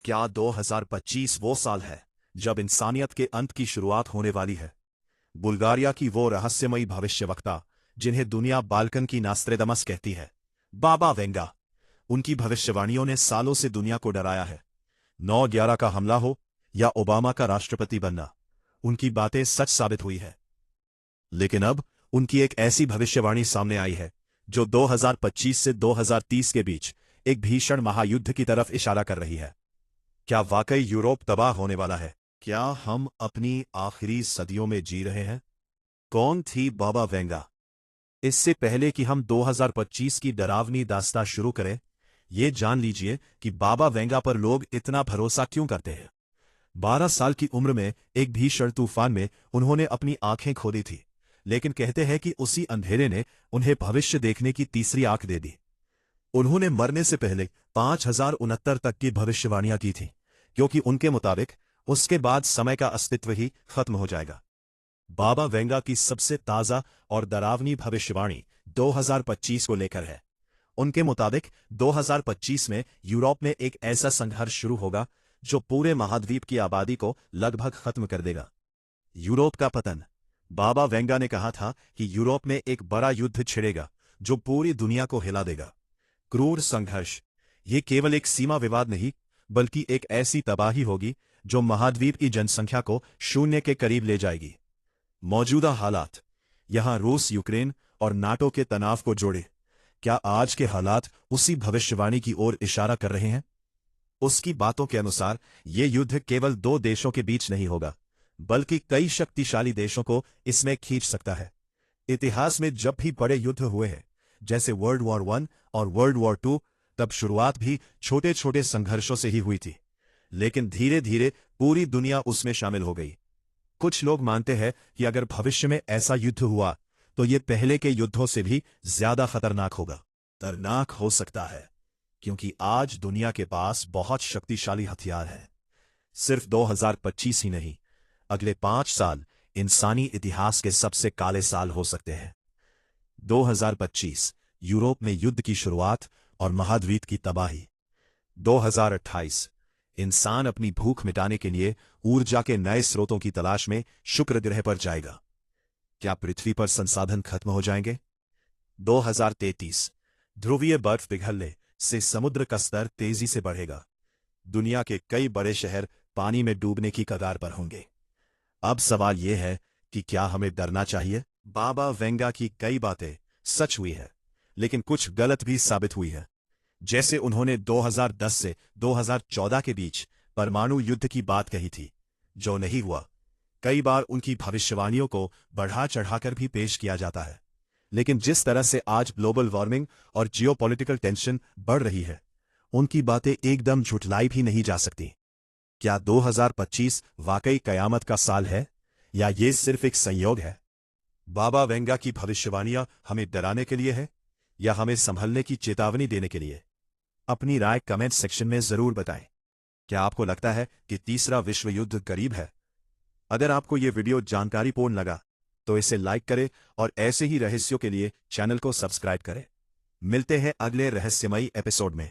क्या 2025 वो साल है जब इंसानियत के अंत की शुरुआत होने वाली है? बुल्गारिया की वो रहस्यमयी भविष्यवक्ता जिन्हें दुनिया बाल्कन की नास्त्रेदमस कहती है, बाबा वेंगा। उनकी भविष्यवाणियों ने सालों से दुनिया को डराया है। 9/11 का हमला हो या ओबामा का राष्ट्रपति बनना, उनकी बातें सच साबित हुई है। लेकिन अब उनकी एक ऐसी भविष्यवाणी सामने आई है जो 2025 से 2030 के बीच एक भीषण महायुद्ध की तरफ इशारा कर रही है। क्या वाकई यूरोप तबाह होने वाला है? क्या हम अपनी आखिरी सदियों में जी रहे हैं? कौन थी बाबा वेंगा? इससे पहले कि हम 2025 की डरावनी दास्तां शुरू करें, ये जान लीजिए कि बाबा वेंगा पर लोग इतना भरोसा क्यों करते हैं। 12 साल की उम्र में एक भीषण तूफान में उन्होंने अपनी आंखें खो दी थी, लेकिन कहते हैं कि उसी अंधेरे ने उन्हें भविष्य देखने की तीसरी आंख दे दी। उन्होंने मरने से पहले 5069 तक की भविष्यवाणियां की थीं, क्योंकि उनके मुताबिक उसके बाद समय का अस्तित्व ही खत्म हो जाएगा। बाबा वेंगा की सबसे ताजा और डरावनी भविष्यवाणी 2025 को लेकर है। उनके मुताबिक 2025 में यूरोप में एक ऐसा संघर्ष शुरू होगा जो पूरे महाद्वीप की आबादी को लगभग खत्म कर देगा। यूरोप का पतन। बाबा वेंगा ने कहा था कि यूरोप में एक बड़ा युद्ध छिड़ेगा जो पूरी दुनिया को हिला देगा। क्रूर संघर्ष। ये केवल एक सीमा विवाद नहीं, बल्कि एक ऐसी तबाही होगी जो महाद्वीप की जनसंख्या को शून्य के करीब ले जाएगी। मौजूदा हालात। यहां रूस, यूक्रेन और नाटो के तनाव को जोड़े, क्या आज के हालात उसी भविष्यवाणी की ओर इशारा कर रहे हैं? उसकी बातों के अनुसार ये युद्ध केवल 2 देशों के बीच नहीं होगा, बल्कि कई शक्तिशाली देशों को इसमें खींच सकता है। इतिहास में जब भी बड़े युद्ध हुए हैं, जैसे वर्ल्ड वॉर 1 और वर्ल्ड वॉर 2, तब शुरुआत भी छोटे छोटे संघर्षों से ही हुई थी, लेकिन धीरे धीरे पूरी दुनिया उसमें शामिल हो गई। कुछ लोग मानते हैं कि अगर भविष्य में ऐसा युद्ध हुआ तो ये पहले के युद्धों से भी ज्यादा खतरनाक होगा। खतरनाक हो सकता है क्योंकि आज दुनिया के पास बहुत शक्तिशाली हथियार हैं। सिर्फ 2025 ही नहीं, अगले 5 साल इंसानी इतिहास के सबसे काले साल हो सकते हैं। 2025 यूरोप में युद्ध की शुरुआत और महाद्वीप की तबाही। 2028 इंसान अपनी भूख मिटाने के लिए ऊर्जा के नए स्रोतों की तलाश में शुक्र ग्रह पर जाएगा। क्या पृथ्वी पर संसाधन खत्म हो जाएंगे? 2033 ध्रुवीय बर्फ पिघलने से समुद्र का स्तर तेजी से बढ़ेगा। दुनिया के कई बड़े शहर पानी में डूबने की कगार पर होंगे। अब सवाल यह है कि क्या हमें डरना चाहिए? बाबा वेंगा की कई बातें सच हुई है, लेकिन कुछ गलत भी साबित हुई है। जैसे उन्होंने 2010 से 2014 के बीच परमाणु युद्ध की बात कही थी, जो नहीं हुआ। कई बार उनकी भविष्यवाणियों को बढ़ा चढ़ाकर भी पेश किया जाता है, लेकिन जिस तरह से आज ग्लोबल वार्मिंग और जियोपॉलिटिकल टेंशन बढ़ रही है, उनकी बातें एकदम झुठलाई भी नहीं जा सकती। क्या 2025 वाकई कयामत का साल है, या ये सिर्फ एक संयोग है? बाबा वेंगा की भविष्यवाणियां हमें डराने के लिए है या हमें संभलने की चेतावनी देने के लिए? अपनी राय कमेंट सेक्शन में जरूर बताएं। क्या आपको लगता है कि तीसरा विश्व युद्ध करीब है? अगर आपको ये वीडियो जानकारीपूर्ण लगा तो इसे लाइक करें और ऐसे ही रहस्यों के लिए चैनल को सब्सक्राइब करें। मिलते हैं अगले रहस्यमयी एपिसोड में।